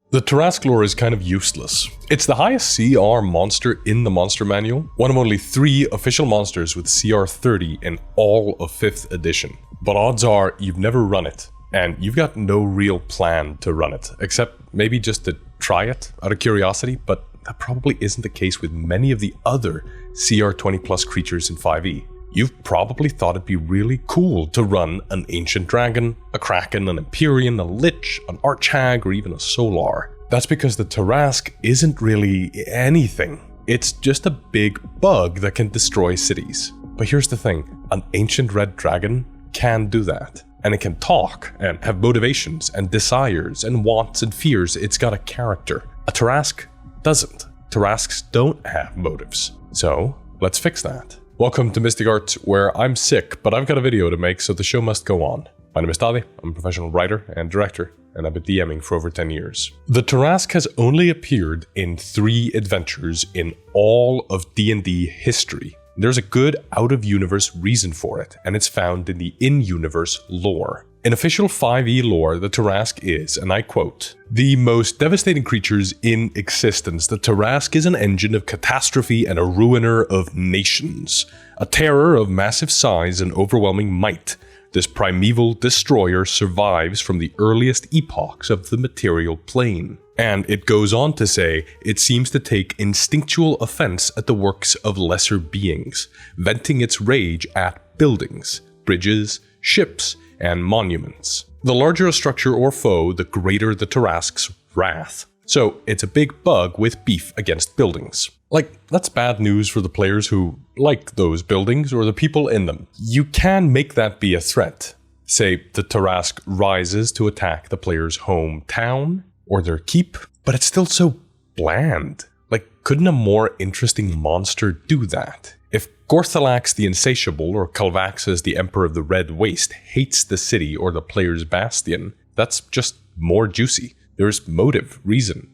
The Tarrasque lore is kind of useless. It's the highest CR monster in the monster manual, one of only 3 official monsters with CR 30 in all of 5th edition. But odds are you've never run it, and you've got no real plan to run it, except maybe just to try it out of curiosity, but that probably isn't the case with many of the other CR 20 plus creatures in 5e. You've probably thought it'd be really cool to run an Ancient Dragon, a Kraken, an Empyrean, a Lich, an Archhag, or even a Solar. That's because the Tarrasque isn't really anything. It's just a big bug that can destroy cities. But here's the thing, an Ancient Red Dragon can do that. And it can talk, and have motivations, and desires, and wants, and fears. It's got a character. A Tarrasque doesn't. Tarrasques don't have motives. So, let's fix that. Welcome to Mystic Arts, where I'm sick, but I've got a video to make, so the show must go on. My name is Daði, I'm a professional writer and director, and I've been DMing for over 10 years. The Tarrasque has only appeared in 3 adventures in all of D&D history. There's a good out-of-universe reason for it, and it's found in the in-universe lore. In official 5e lore, the Tarrasque is, and I quote, "the most devastating creatures in existence. The Tarrasque is an engine of catastrophe and a ruiner of nations. A terror of massive size and overwhelming might. This primeval destroyer survives from the earliest epochs of the material plane." And it goes on to say, it seems to take instinctual offense at the works of lesser beings, venting its rage at buildings, bridges, ships, and monuments. The larger a structure or foe, the greater the Tarrasque's wrath. So it's a big bug with beef against buildings. Like, that's bad news for the players who like those buildings or the people in them. You can make that be a threat. Say the Tarrasque rises to attack the player's hometown or their keep, but it's still so bland. Like, couldn't a more interesting monster do that? If Gorthalax the Insatiable or Kalvaxes the Emperor of the Red Waste hates the city or the player's bastion, that's just more juicy. There's motive, reason,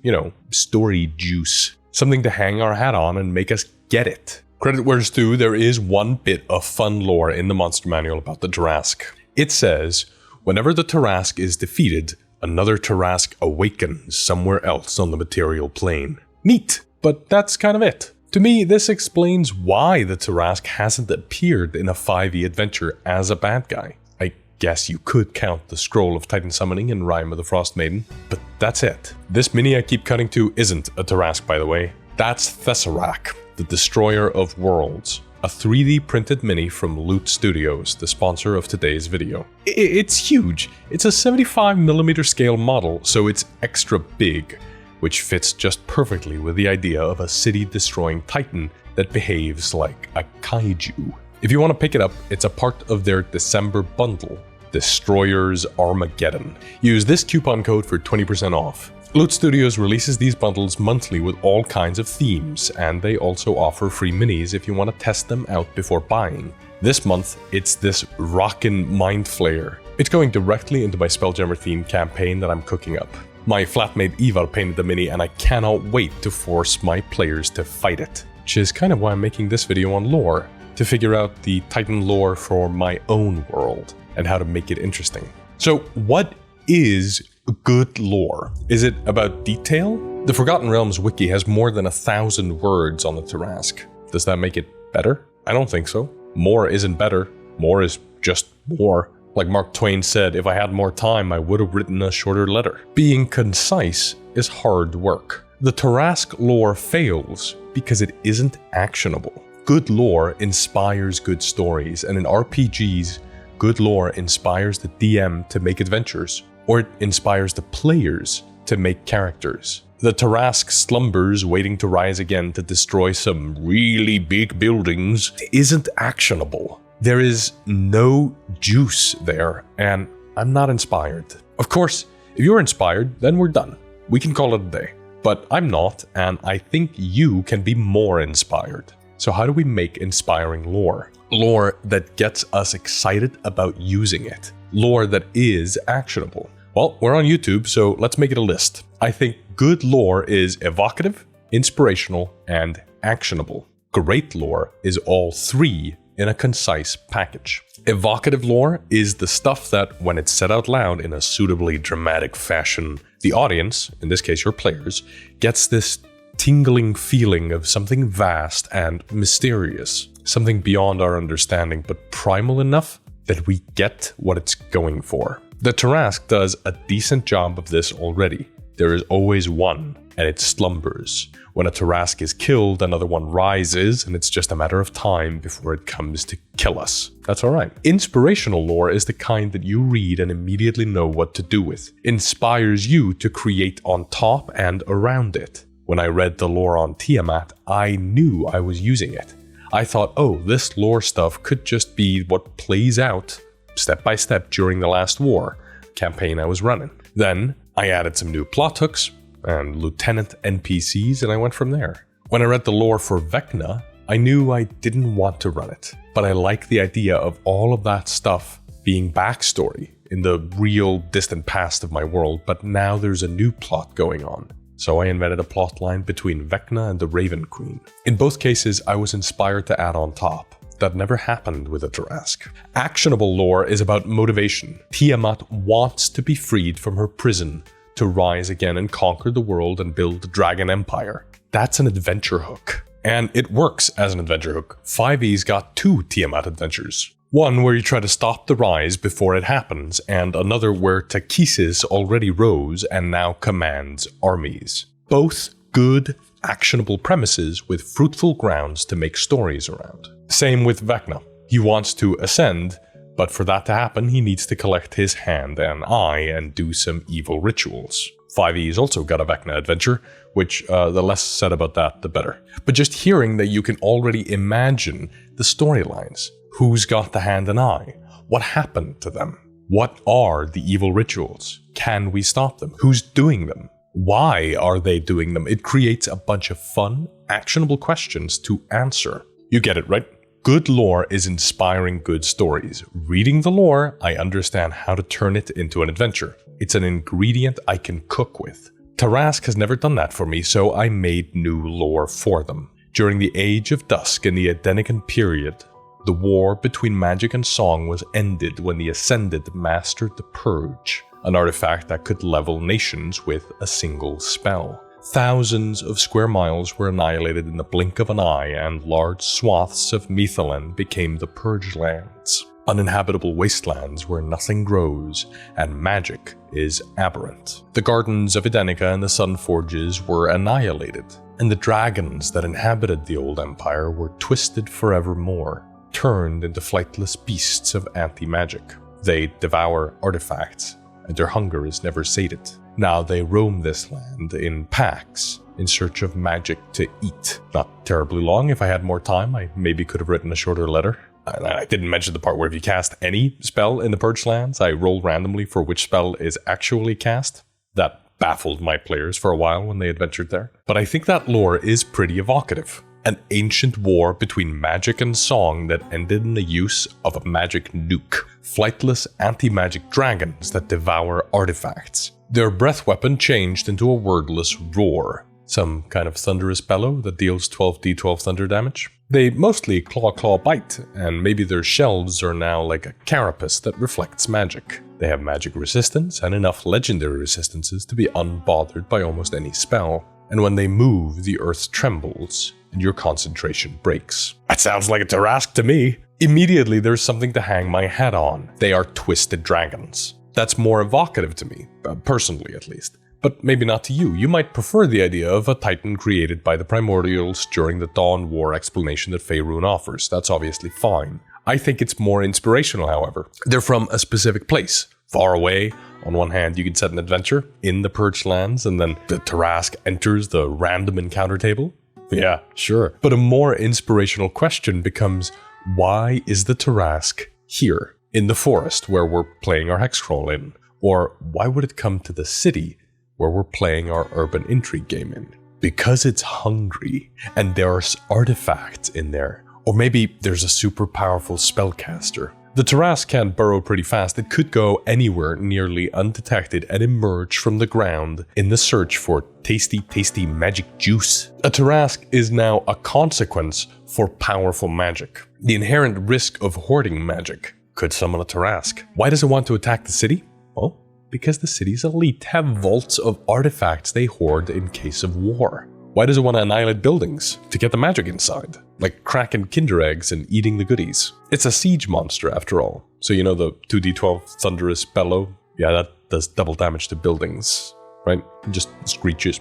story juice. Something to hang our hat on and make us get it. Credit where it's due, there is one bit of fun lore in the monster manual about the Tarrasque. It says, whenever the Tarrasque is defeated, another Tarrasque awakens somewhere else on the material plane. Neat, but that's kind of it. To me, this explains why the Tarrasque hasn't appeared in a 5e adventure as a bad guy. I guess you could count the Scroll of Titan Summoning and Rime of the Frost Maiden, but that's it. This mini I keep cutting to isn't a Tarrasque, by the way. That's Thessarak, the Destroyer of Worlds, a 3D printed mini from Loot Studios, the sponsor of today's video. It's huge. It's a 75mm scale model, so it's extra big, which fits just perfectly with the idea of a city-destroying titan that behaves like a kaiju. If you want to pick it up, it's a part of their December bundle, Destroyers Armageddon. Use this coupon code for 20% off. Loot Studios releases these bundles monthly with all kinds of themes, and they also offer free minis if you want to test them out before buying. This month, it's this rockin' Mind Flayer. It's going directly into my Spelljammer themed campaign that I'm cooking up. My flatmate Ivar painted the mini, and I cannot wait to force my players to fight it. Which is kind of why I'm making this video on lore, to figure out the Titan lore for my own world, and how to make it interesting. So what is good lore? Is it about detail? The Forgotten Realms wiki has more than 1,000 words on the Tarrasque. Does that make it better? I don't think so. More isn't better. More is just more. Like Mark Twain said, if I had more time, I would have written a shorter letter. Being concise is hard work. The Tarrasque lore fails because it isn't actionable. Good lore inspires good stories, and in RPGs, good lore inspires the DM to make adventures, or it inspires the players to make characters. The Tarrasque slumbers waiting to rise again to destroy some really big buildings isn't actionable. There is no juice there, and I'm not inspired. Of course, if you're inspired, then we're done. We can call it a day. But I'm not, and I think you can be more inspired. So how do we make inspiring lore? Lore that gets us excited about using it. Lore that is actionable. Well, we're on YouTube, so let's make it a list. I think good lore is evocative, inspirational, and actionable. Great lore is all 3 in a concise package. Evocative lore is the stuff that, when it's said out loud in a suitably dramatic fashion, the audience, in this case your players, gets this tingling feeling of something vast and mysterious, something beyond our understanding but primal enough that we get what it's going for. The Tarrasque does a decent job of this already. There is always one, and it slumbers. When a Tarrasque is killed, another one rises, and it's just a matter of time before it comes to kill us. That's alright. Inspirational lore is the kind that you read and immediately know what to do with. Inspires you to create on top and around it. When I read the lore on Tiamat, I knew I was using it. I thought, oh, this lore stuff could just be what plays out step by step during the last war campaign I was running. Then I added some new plot hooks and lieutenant NPCs, and I went from there. When I read the lore for Vecna, I knew I didn't want to run it, but I like the idea of all of that stuff being backstory in the real distant past of my world, but now there's a new plot going on. So I invented a plot line between Vecna and the Raven Queen. In both cases, I was inspired to add on top. That never happened with a Tarrasque. Actionable lore is about motivation. Tiamat wants to be freed from her prison, to rise again and conquer the world and build the Dragon Empire. That's an adventure hook. And it works as an adventure hook. 5e's got 2 Tiamat adventures. One where you try to stop the rise before it happens, and another where Takisis already rose and now commands armies. Both good, actionable premises with fruitful grounds to make stories around. Same with Vecna. He wants to ascend, but for that to happen, he needs to collect his hand and eye and do some evil rituals. 5e's also got a Vecna adventure, which the less said about that, the better. But just hearing that you can already imagine the storylines. Who's got the hand and eye? What happened to them? What are the evil rituals? Can we stop them? Who's doing them? Why are they doing them? It creates a bunch of fun, actionable questions to answer. You get it, right? Good lore is inspiring good stories. Reading the lore, I understand how to turn it into an adventure. It's an ingredient I can cook with. Tarrasque has never done that for me, so I made new lore for them. During the Age of Dusk in the Edenican period, the war between magic and song was ended when the Ascended mastered the Purge, an artifact that could level nations with a single spell. Thousands of square miles were annihilated in the blink of an eye, and large swaths of Mythaland became the Purge lands. Uninhabitable wastelands where nothing grows, and magic is aberrant. The gardens of Edenica and the Sun Forges were annihilated, and the dragons that inhabited the old empire were twisted forevermore, turned into flightless beasts of anti-magic. They devour artifacts, and their hunger is never sated. Now they roam this land in packs, in search of magic to eat. Not terribly long. If I had more time, I maybe could have written a shorter letter. I didn't mention the part where if you cast any spell in the Purge lands, I roll randomly for which spell is actually cast. That baffled my players for a while when they adventured there. But I think that lore is pretty evocative. An ancient war between magic and song that ended in the use of a magic nuke. Flightless anti-magic dragons that devour artifacts. Their breath weapon changed into a wordless roar. Some kind of thunderous bellow that deals 12d12 thunder damage. They mostly claw bite, and maybe their shells are now like a carapace that reflects magic. They have magic resistance and enough legendary resistances to be unbothered by almost any spell. And when they move, the earth trembles, and your concentration breaks. That sounds like a Tarrasque to me. Immediately, there's something to hang my hat on. They are twisted dragons. That's more evocative to me, personally at least. But maybe not to you. You might prefer the idea of a titan created by the primordials during the Dawn War explanation that Faerun offers. That's obviously fine. I think it's more inspirational, however. They're from a specific place, far away. On one hand, you could set an adventure in the Purge lands, and then the Tarrasque enters the random encounter table. Yeah, sure. But a more inspirational question becomes, why is the Tarrasque here, in the forest where we're playing our hex crawl in? Or why would it come to the city where we're playing our urban intrigue game in? Because it's hungry, and there's artifacts in there. Or maybe there's a super powerful spellcaster. The Tarrasque can burrow pretty fast. It could go anywhere nearly undetected and emerge from the ground in the search for tasty magic juice. A Tarrasque is now a consequence for powerful magic. The inherent risk of hoarding magic could summon a Tarrasque. Why does it want to attack the city? Well, because the city's elite have vaults of artifacts they hoard in case of war. Why does it want to annihilate buildings? To get the magic inside, like cracking Kinder eggs and eating the goodies. It's a siege monster after all. So you know the 2d12 thunderous bellow? Yeah, that does double damage to buildings, right? It just screeches,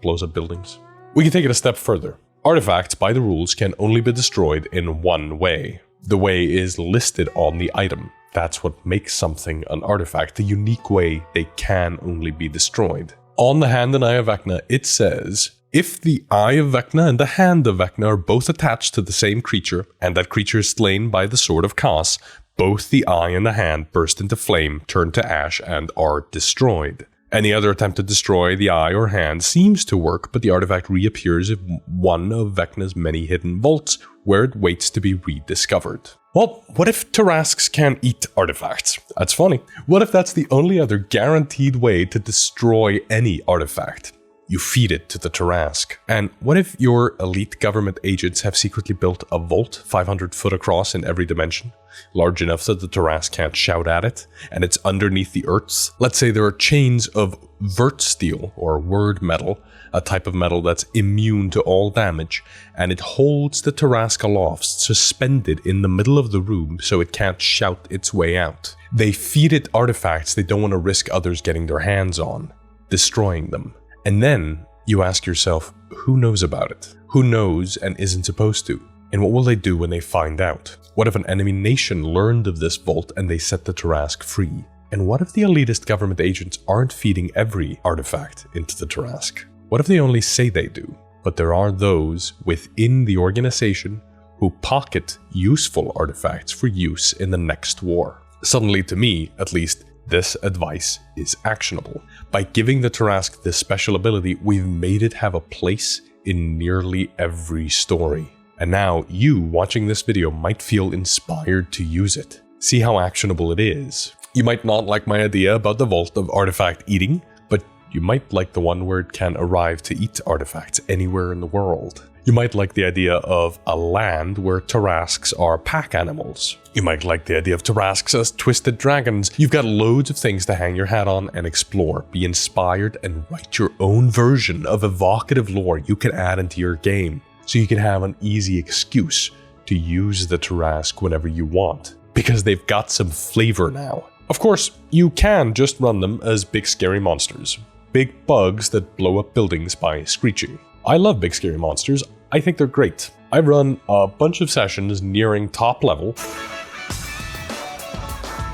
blows up buildings. We can take it a step further. Artifacts, by the rules, can only be destroyed in one way. The way is listed on the item. That's what makes something an artifact, the unique way they can only be destroyed. On the hand and eye of Vecna, it says, if the eye of Vecna and the hand of Vecna are both attached to the same creature, and that creature is slain by the sword of Kas, both the eye and the hand burst into flame, turn to ash, and are destroyed. Any other attempt to destroy the eye or hand seems to work, but the artifact reappears in one of Vecna's many hidden vaults, where it waits to be rediscovered. Well, what if Tarrasques can eat artifacts? That's funny. What if that's the only other guaranteed way to destroy any artifact? You feed it to the Tarrasque. And what if your elite government agents have secretly built a vault 500 foot across in every dimension, large enough that the Tarrasque can't shout at it, and it's underneath the earths? Let's say there are chains of vert steel, or word metal, a type of metal that's immune to all damage, and it holds the Tarrasque aloft, suspended in the middle of the room so it can't shout its way out. They feed it artifacts they don't want to risk others getting their hands on, destroying them. And then you ask yourself, who knows about it? Who knows and isn't supposed to? And what will they do when they find out? What if an enemy nation learned of this vault and they set the Tarrasque free? And what if the elitist government agents aren't feeding every artifact into the Tarrasque? What if they only say they do? But there are those within the organization who pocket useful artifacts for use in the next war. Suddenly, to me, at least, this advice is actionable. By giving the Tarrasque this special ability, we've made it have a place in nearly every story. And now you, watching this video, might feel inspired to use it. See how actionable it is. You might not like my idea about the vault of artifact eating, but you might like the one where it can arrive to eat artifacts anywhere in the world. You might like the idea of a land where Tarrasques are pack animals. You might like the idea of Tarrasques as twisted dragons. You've got loads of things to hang your hat on and explore. Be inspired and write your own version of evocative lore you can add into your game, so you can have an easy excuse to use the Tarrasque whenever you want, because they've got some flavor now. Of course, you can just run them as big scary monsters. Big bugs that blow up buildings by screeching. I love big scary monsters. I think they're great. I run a bunch of sessions nearing top level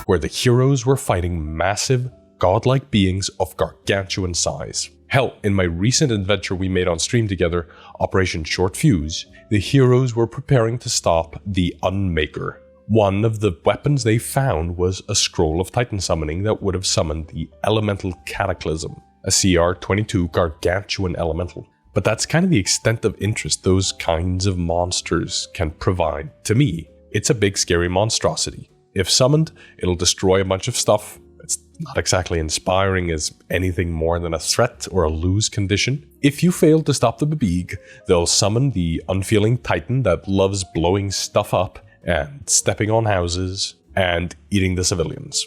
where the heroes were fighting massive, godlike beings of gargantuan size. Hell, in my recent adventure we made on stream together, Operation Short Fuse, the heroes were preparing to stop the Unmaker. One of the weapons they found was a scroll of Titan summoning that would have summoned the Elemental Cataclysm, a CR-22 gargantuan elemental. But that's kind of the extent of interest those kinds of monsters can provide to me. It's a big scary monstrosity. If summoned, it'll destroy a bunch of stuff. It's not exactly inspiring as anything more than a threat or a lose condition. If you fail to stop the Babig, they'll summon the unfeeling Titan that loves blowing stuff up and stepping on houses and eating the civilians.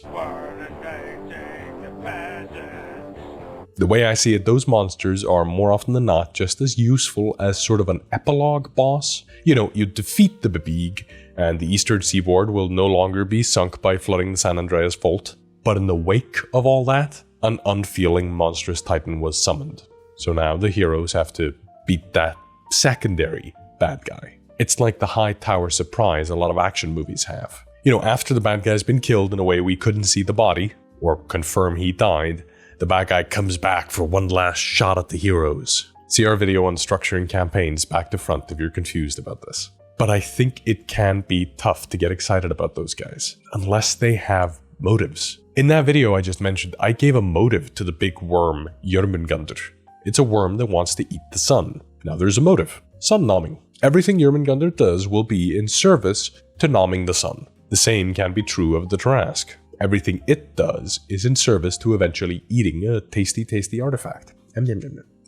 The way I see it, those monsters are more often than not just as useful as sort of an epilogue boss. You know, you defeat the Babig, and the eastern seaboard will no longer be sunk by flooding the San Andreas Fault. But in the wake of all that, an unfeeling monstrous Titan was summoned. So now the heroes have to beat that secondary bad guy. It's like the high tower surprise a lot of action movies have. You know, after the bad guy's been killed in a way we couldn't see the body, or confirm he died, the bad guy comes back for one last shot at the heroes. See our video on structuring campaigns back to front if you're confused about this. But I think it can be tough to get excited about those guys, unless they have motives. In that video I just mentioned, I gave a motive to the big worm, Jörmungandr. It's a worm that wants to eat the sun. Now there's a motive, sun nomming. Everything Jörmungandr does will be in service to nomming the sun. The same can be true of the Tarrasque. Everything it does is in service to eventually eating a tasty, tasty artifact.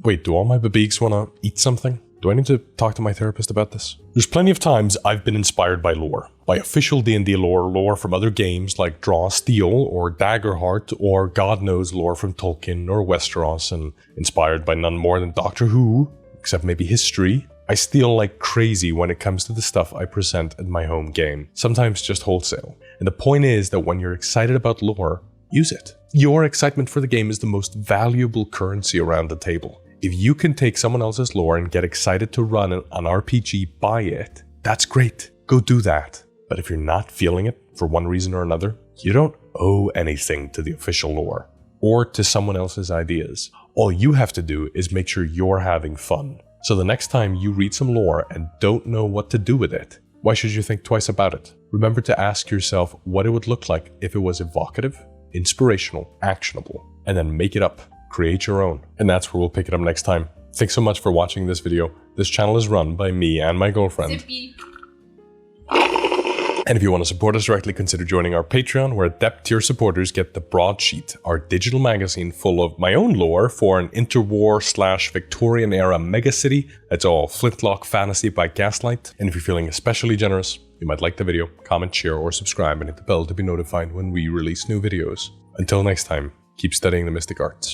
Wait, do all my babies want to eat something? Do I need to talk to my therapist about this? There's plenty of times I've been inspired by lore. By official D&D lore, lore from other games like Draw Steel or Daggerheart, or God knows lore from Tolkien or Westeros, and inspired by none more than Doctor Who, except maybe history. I steal like crazy when it comes to the stuff I present at my home game, sometimes just wholesale. And the point is that when you're excited about lore, use it. Your excitement for the game is the most valuable currency around the table. If you can take someone else's lore and get excited to run an RPG by it, that's great. Go do that. But if you're not feeling it for one reason or another, you don't owe anything to the official lore or to someone else's ideas. All you have to do is make sure you're having fun. So the next time you read some lore and don't know what to do with it, why should you think twice about it? Remember to ask yourself what it would look like if it was evocative, inspirational, actionable, and then make it up. Create your own. And that's where we'll pick it up next time. Thanks so much for watching this video. This channel is run by me and my girlfriend. Zippy. And if you want to support us directly, consider joining our Patreon, where Adept tier supporters get the Broadsheet, our digital magazine full of my own lore for an interwar/Victorian era megacity. That's all flintlock fantasy by Gaslight. And if you're feeling especially generous, you might like the video, comment, share, or subscribe, and hit the bell to be notified when we release new videos. Until next time, keep studying the mystic arts.